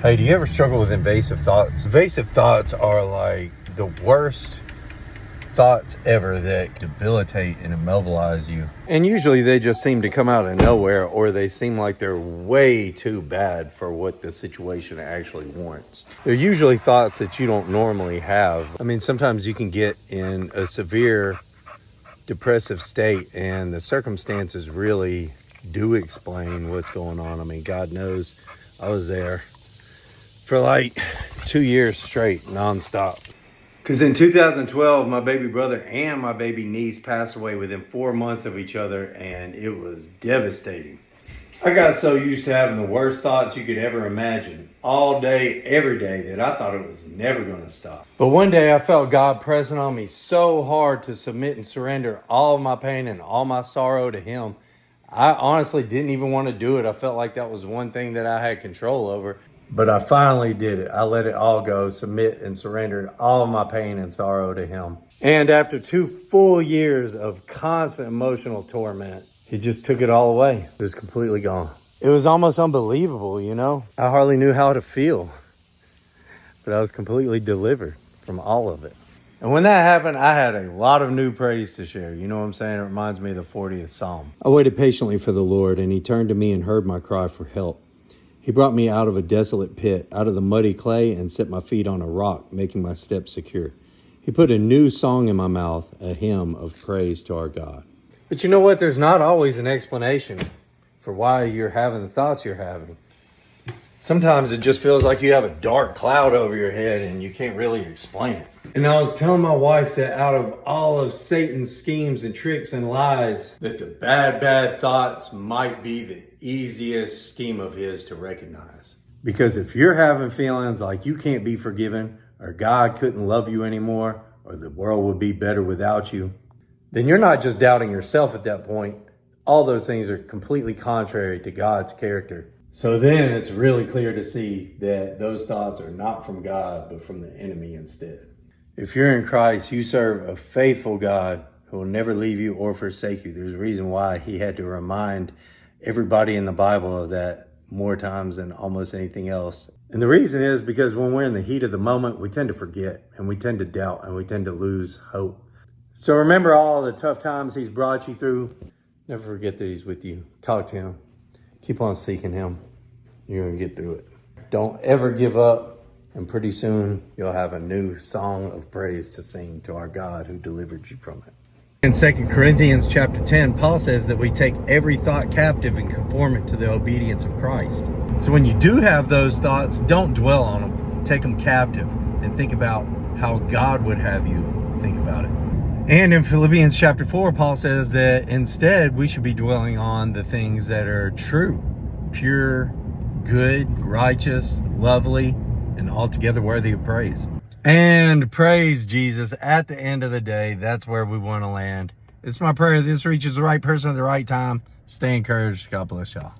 Hey, do you ever struggle with invasive thoughts? Invasive thoughts are like the worst thoughts ever that debilitate and immobilize you. And usually they just seem to come out of nowhere, or they seem like they're way too bad for what the situation actually warrants. They're usually thoughts that you don't normally have. I mean, sometimes you can get in a severe depressive state and the circumstances really do explain what's going on. I mean, God knows I was there for like 2 years straight, nonstop. Because in 2012, my baby brother and my baby niece passed away within 4 months of each other, and it was devastating. I got so used to having the worst thoughts you could ever imagine all day, every day, that I thought it was never going to stop. But one day I felt God pressing on me so hard to submit and surrender all of my pain and all my sorrow to Him. I honestly didn't even want to do it. I felt like that was one thing that I had control over. But I finally did it. I let it all go, submit and surrendered all of my pain and sorrow to Him. And after 2 full years of constant emotional torment, He just took it all away. It was completely gone. It was almost unbelievable, you know? I hardly knew how to feel. But I was completely delivered from all of it. And when that happened, I had a lot of new praise to share. You know what I'm saying? It reminds me of the 40th Psalm. I waited patiently for the Lord, and He turned to me and heard my cry for help. He brought me out of a desolate pit, out of the muddy clay, and set my feet on a rock, making my steps secure. He put a new song in my mouth, a hymn of praise to our God. But you know what? There's not always an explanation for why you're having the thoughts you're having. Sometimes it just feels like you have a dark cloud over your head and you can't really explain it. And I was telling my wife that out of all of Satan's schemes and tricks and lies, that the bad thoughts might be the easiest scheme of his to recognize. Because if you're having feelings like you can't be forgiven, or God couldn't love you anymore, or the world would be better without you, then you're not just doubting yourself at that point. All those things are completely contrary to God's character. So then it's really clear to see that those thoughts are not from God, but from the enemy instead. If you're in Christ, you serve a faithful God who will never leave you or forsake you. There's a reason why He had to remind everybody in the Bible of that more times than almost anything else. And the reason is because when we're in the heat of the moment, we tend to forget, and we tend to doubt, and we tend to lose hope. So remember all the tough times He's brought you through. Never forget that He's with you. Talk to Him. Keep on seeking Him. You're going to get through it. Don't ever give up, and pretty soon you'll have a new song of praise to sing to our God who delivered you from it. In 2 Corinthians chapter 10, Paul says that we take every thought captive and conform it to the obedience of Christ. So when you do have those thoughts, don't dwell on them. Take them captive and think about how God would have you think about it. And in Philippians chapter 4, Paul says that instead we should be dwelling on the things that are true, pure, good, righteous, lovely, and altogether worthy of praise. And praise Jesus. At the end of the day, that's where we want to land. It's my prayer this reaches the right person at the right time. Stay encouraged. God bless y'all.